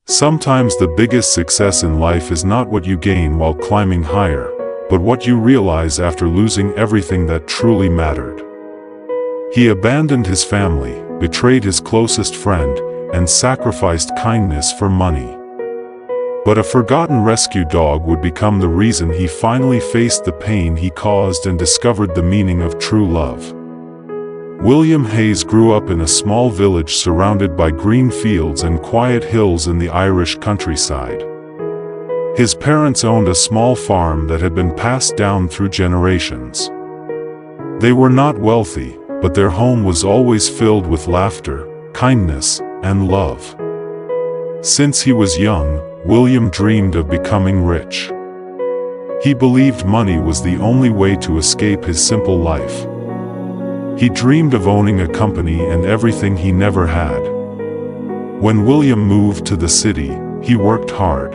Sometimes the biggest success in life is not what you gain while climbing higher, but what you realize after losing everything that truly mattered. He abandoned his family, betrayed his closest friend, and sacrificed kindness for money. But a forgotten rescue dog would become the reason he finally faced the pain he caused and discovered the meaning of true love. William Hayes grew up in a small village surrounded by green fields and quiet hills in the Irish countryside. His parents owned a small farm that had been passed down through generations. They were not wealthy, but their home was always filled with laughter, kindness, and love. Since he was young, William dreamed of becoming rich. He believed money was the only way to escape his simple life. He dreamed of owning a company and everything he never had. When William moved to the city, he worked hard.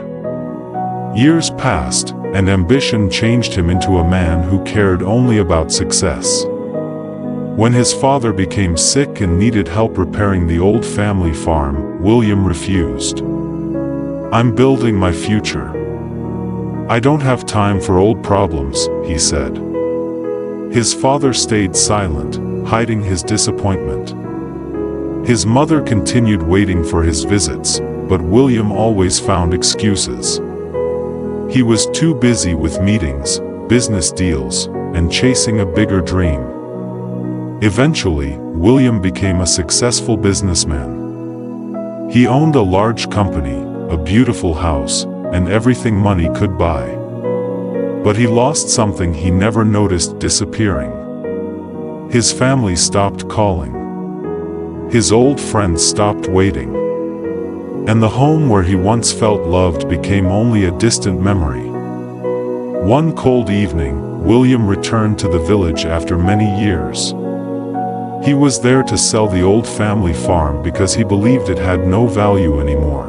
Years passed, and ambition changed him into a man who cared only about success. When his father became sick and needed help repairing the old family farm, William refused. "I'm building my future. I don't have time for old problems," he said. His father stayed silent, hiding his disappointment. His mother continued waiting for his visits, but William always found excuses. He was too busy with meetings, business deals, and chasing a bigger dream. Eventually, William became a successful businessman. He owned a large company, a beautiful house, and everything money could buy. But he lost something he never noticed disappearing. His family stopped calling. His old friends stopped waiting. And the home where he once felt loved became only a distant memory. One cold evening, William returned to the village after many years. He was there to sell the old family farm because he believed it had no value anymore.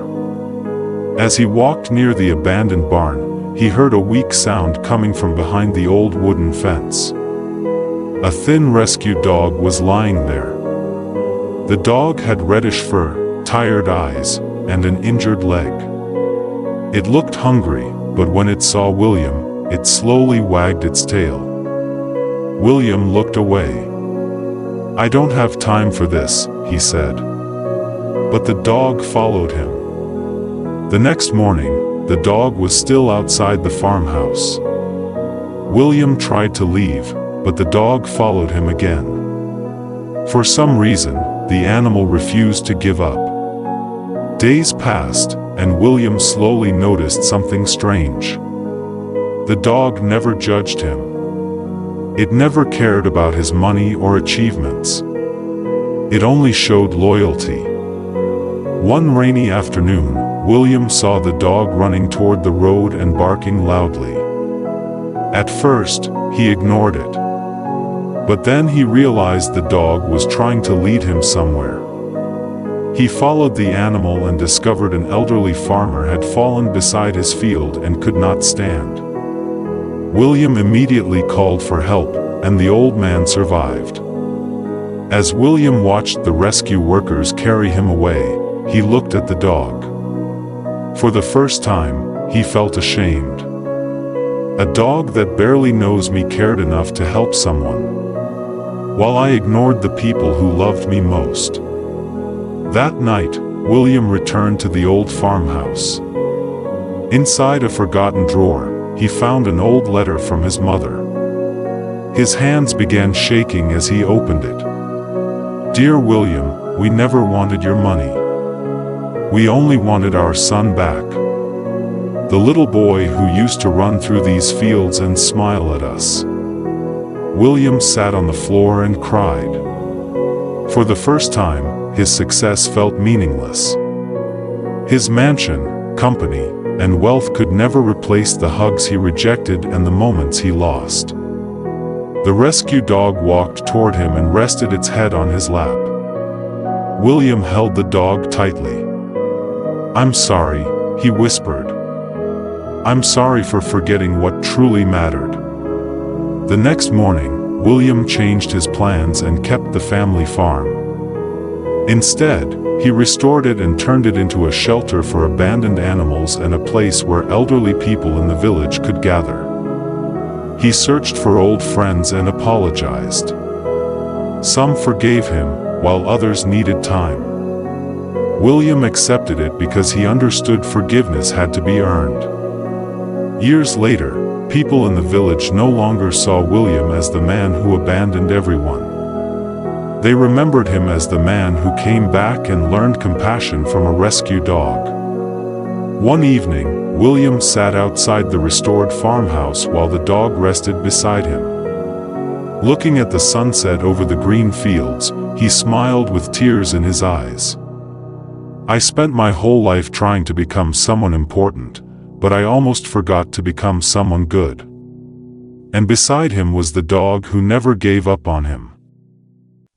As he walked near the abandoned barn, he heard a weak sound coming from behind the old wooden fence. A thin rescue dog was lying there. The dog had reddish fur, tired eyes, and an injured leg. It looked hungry, but when it saw William, it slowly wagged its tail. William looked away. "I don't have time for this," he said. But the dog followed him. The next morning, the dog was still outside the farmhouse. William tried to leave, but the dog followed him again. For some reason, the animal refused to give up. Days passed, and William slowly noticed something strange. The dog never judged him. It never cared about his money or achievements. It only showed loyalty. One rainy afternoon, William saw the dog running toward the road and barking loudly. At first, he ignored it. But then he realized the dog was trying to lead him somewhere. He followed the animal and discovered an elderly farmer had fallen beside his field and could not stand. William immediately called for help, and the old man survived. As William watched the rescue workers carry him away, he looked at the dog. For the first time, he felt ashamed. A dog that barely knows me cared enough to help someone, while I ignored the people who loved me most. That night, William returned to the old farmhouse. Inside a forgotten drawer, he found an old letter from his mother. His hands began shaking as he opened it. "Dear William, we never wanted your money. We only wanted our son back. The little boy who used to run through these fields and smile at us." William sat on the floor and cried. For the first time, his success felt meaningless. His mansion, company, and wealth could never replace the hugs he rejected and the moments he lost. The rescue dog walked toward him and rested its head on his lap. William held the dog tightly. "I'm sorry," he whispered. "I'm sorry for forgetting what truly mattered." The next morning, William changed his plans and kept the family farm. Instead, he restored it and turned it into a shelter for abandoned animals and a place where elderly people in the village could gather. He searched for old friends and apologized. Some forgave him, while others needed time. William accepted it because he understood forgiveness had to be earned. Years later, people in the village no longer saw William as the man who abandoned everyone. They remembered him as the man who came back and learned compassion from a rescue dog. One evening, William sat outside the restored farmhouse while the dog rested beside him. Looking at the sunset over the green fields, he smiled with tears in his eyes. "I spent my whole life trying to become someone important, but I almost forgot to become someone good." And beside him was the dog who never gave up on him.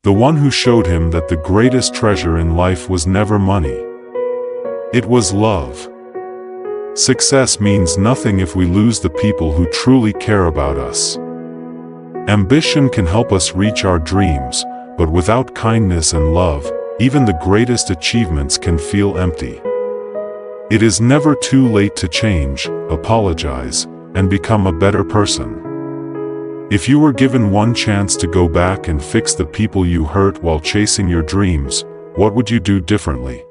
The one who showed him that the greatest treasure in life was never money. It was love. Success means nothing if we lose the people who truly care about us. Ambition can help us reach our dreams, but without kindness and love, even the greatest achievements can feel empty. It is never too late to change, apologize, and become a better person. If you were given one chance to go back and fix the people you hurt while chasing your dreams, what would you do differently?